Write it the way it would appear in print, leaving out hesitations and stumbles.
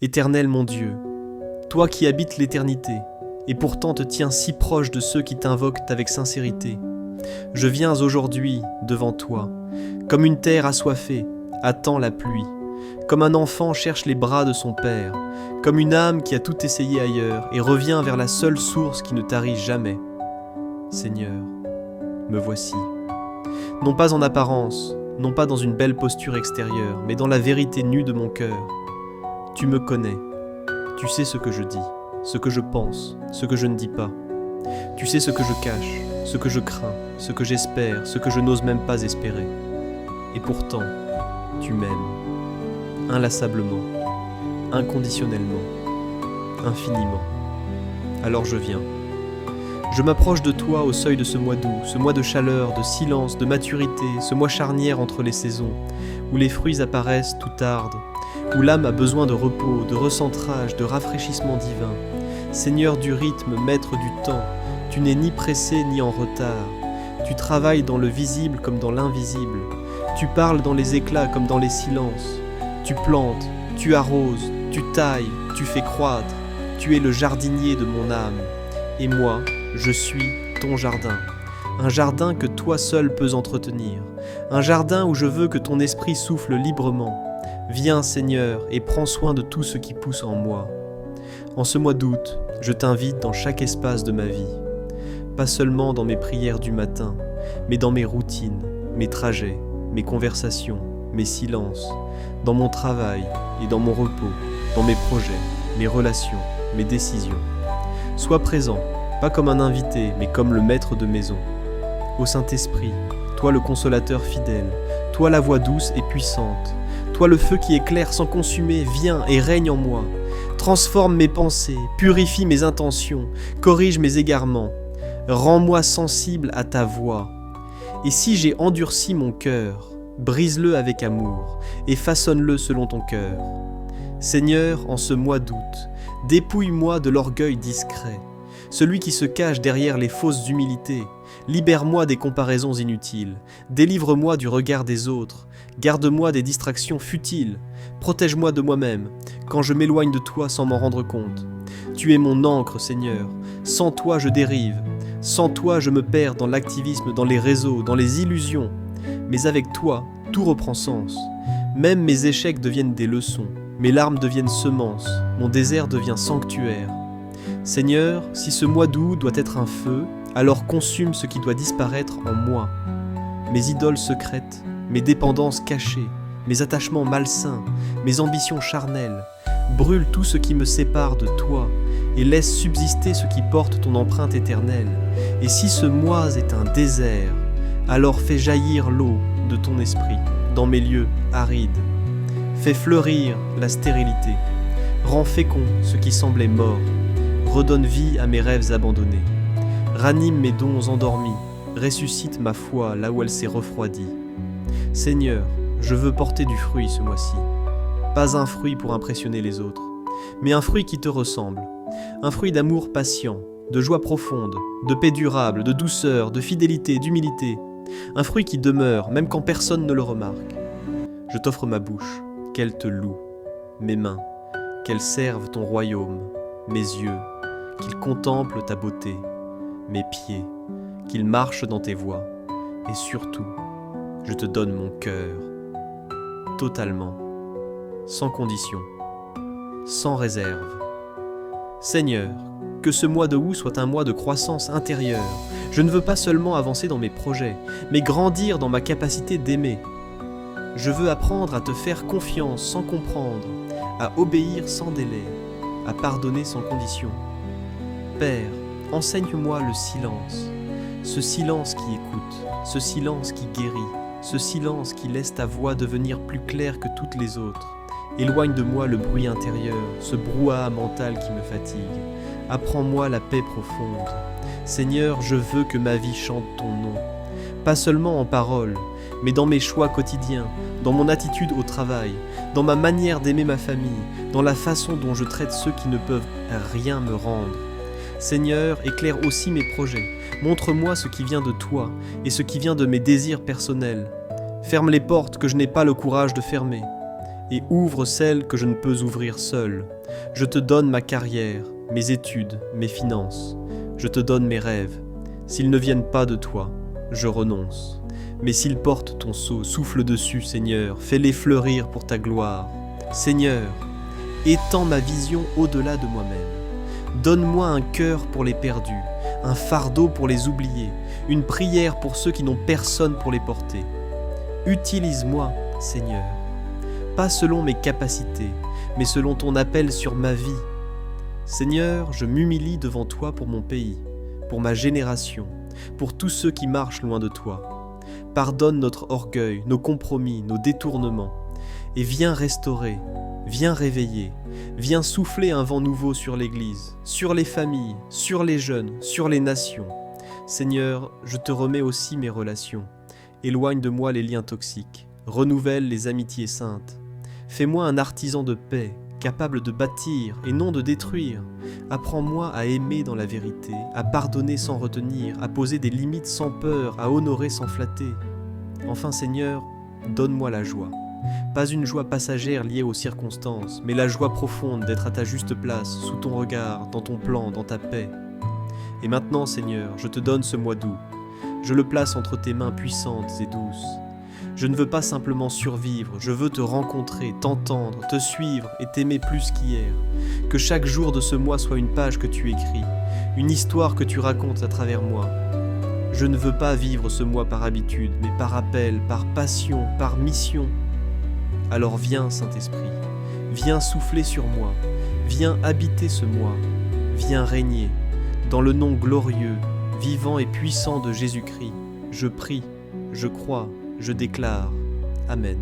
Éternel mon Dieu, toi qui habites l'éternité, et pourtant te tiens si proche de ceux qui t'invoquent avec sincérité, je viens aujourd'hui devant toi, comme une terre assoiffée, attend la pluie, comme un enfant cherche les bras de son père, comme une âme qui a tout essayé ailleurs et revient vers la seule source qui ne tarit jamais. Seigneur, me voici. Non pas en apparence, non pas dans une belle posture extérieure, mais dans la vérité nue de mon cœur. Tu me connais, tu sais ce que je dis, ce que je pense, ce que je ne dis pas. Tu sais ce que je cache, ce que je crains, ce que j'espère, ce que je n'ose même pas espérer. Et pourtant, tu m'aimes, inlassablement, inconditionnellement, infiniment. Alors je viens. Je m'approche de toi au seuil de ce mois d'août, ce mois de chaleur, de silence, de maturité, ce mois charnière entre les saisons, où les fruits apparaissent tout tardent, où l'âme a besoin de repos, de recentrage, de rafraîchissement divin. Seigneur du rythme, maître du temps, tu n'es ni pressé ni en retard. Tu travailles dans le visible comme dans l'invisible. Tu parles dans les éclats comme dans les silences. Tu plantes, tu arroses, tu tailles, tu fais croître. Tu es le jardinier de mon âme. Et moi, je suis ton jardin. Un jardin que toi seul peux entretenir. Un jardin où je veux que ton esprit souffle librement. Viens, Seigneur, et prends soin de tout ce qui pousse en moi. En ce mois d'août, je t'invite dans chaque espace de ma vie. Pas seulement dans mes prières du matin, mais dans mes routines, mes trajets, mes conversations, mes silences, dans mon travail et dans mon repos, dans mes projets, mes relations, mes décisions. Sois présent, pas comme un invité, mais comme le maître de maison. Ô Saint-Esprit, toi le consolateur fidèle, toi la voix douce et puissante, toi le feu qui éclaire sans consumer, viens et règne en moi. Transforme mes pensées, purifie mes intentions, corrige mes égarements. Rends-moi sensible à ta voix. Et si j'ai endurci mon cœur, brise-le avec amour et façonne-le selon ton cœur. Seigneur, en ce mois d'août, dépouille-moi de l'orgueil discret, celui qui se cache derrière les fausses humilités. Libère-moi des comparaisons inutiles, délivre-moi du regard des autres, garde-moi des distractions futiles, protège-moi de moi-même, quand je m'éloigne de toi sans m'en rendre compte. Tu es mon ancre, Seigneur, sans toi je dérive, sans toi je me perds dans l'activisme, dans les réseaux, dans les illusions. Mais avec toi, tout reprend sens. Même mes échecs deviennent des leçons, mes larmes deviennent semences, mon désert devient sanctuaire. Seigneur, si ce mois d'août doit être un feu, alors consume ce qui doit disparaître en moi. Mes idoles secrètes, mes dépendances cachées, mes attachements malsains, mes ambitions charnelles, brûle tout ce qui me sépare de toi et laisse subsister ce qui porte ton empreinte éternelle. Et si ce mois est un désert, alors fais jaillir l'eau de ton esprit dans mes lieux arides. Fais fleurir la stérilité, rends fécond ce qui semblait mort, redonne vie à mes rêves abandonnés. Ranime mes dons endormis, ressuscite ma foi là où elle s'est refroidie. Seigneur, je veux porter du fruit ce mois-ci. Pas un fruit pour impressionner les autres, mais un fruit qui te ressemble. Un fruit d'amour patient, de joie profonde, de paix durable, de douceur, de fidélité, d'humilité. Un fruit qui demeure, même quand personne ne le remarque. Je t'offre ma bouche, qu'elle te loue. Mes mains, qu'elles servent ton royaume. Mes yeux, qu'ils contemplent ta beauté. Mes pieds, qu'ils marchent dans tes voies. Et surtout, je te donne mon cœur, totalement, sans condition, sans réserve. Seigneur, que ce mois de août soit un mois de croissance intérieure. Je ne veux pas seulement avancer dans mes projets, mais grandir dans ma capacité d'aimer. Je veux apprendre à te faire confiance sans comprendre, à obéir sans délai, à pardonner sans condition. Père, enseigne-moi le silence, ce silence qui écoute, ce silence qui guérit, ce silence qui laisse ta voix devenir plus claire que toutes les autres. Éloigne de moi le bruit intérieur, ce brouhaha mental qui me fatigue. Apprends-moi la paix profonde. Seigneur, je veux que ma vie chante ton nom. Pas seulement en paroles, mais dans mes choix quotidiens, dans mon attitude au travail, dans ma manière d'aimer ma famille, dans la façon dont je traite ceux qui ne peuvent rien me rendre. Seigneur, éclaire aussi mes projets. Montre-moi ce qui vient de toi et ce qui vient de mes désirs personnels. Ferme les portes que je n'ai pas le courage de fermer. et ouvre celles que je ne peux ouvrir seul. Je te donne ma carrière, mes études, mes finances. Je te donne mes rêves. S'ils ne viennent pas de toi, je renonce. Mais s'ils portent ton sceau, souffle dessus, Seigneur, fais-les fleurir pour ta gloire. Seigneur, étends ma vision au-delà de moi-même. Donne-moi un cœur pour les perdus, un fardeau pour les oubliés, une prière pour ceux qui n'ont personne pour les porter. Utilise-moi, Seigneur, pas selon mes capacités, mais selon ton appel sur ma vie. Seigneur, je m'humilie devant toi pour mon pays, pour ma génération, pour tous ceux qui marchent loin de toi. Pardonne notre orgueil, nos compromis, nos détournements, et viens restaurer, viens réveiller, viens souffler un vent nouveau sur l'Église, sur les familles, sur les jeunes, sur les nations. Seigneur, je te remets aussi mes relations. Éloigne de moi les liens toxiques, renouvelle les amitiés saintes. Fais-moi un artisan de paix, capable de bâtir et non de détruire. Apprends-moi à aimer dans la vérité, à pardonner sans retenir, à poser des limites sans peur, à honorer sans flatter. Enfin, Seigneur, donne-moi la joie. Pas une joie passagère liée aux circonstances, mais la joie profonde d'être à ta juste place, sous ton regard, dans ton plan, dans ta paix. Et maintenant, Seigneur, je te donne ce mois d'août. Je le place entre tes mains puissantes et douces. Je ne veux pas simplement survivre, je veux te rencontrer, t'entendre, te suivre et t'aimer plus qu'hier. Que chaque jour de ce mois soit une page que tu écris, une histoire que tu racontes à travers moi. Je ne veux pas vivre ce mois par habitude, mais par appel, par passion, par mission. Alors viens, Saint-Esprit, viens souffler sur moi, viens habiter ce mois, viens régner. Dans le nom glorieux, vivant et puissant de Jésus-Christ, je prie, je crois, je déclare. Amen.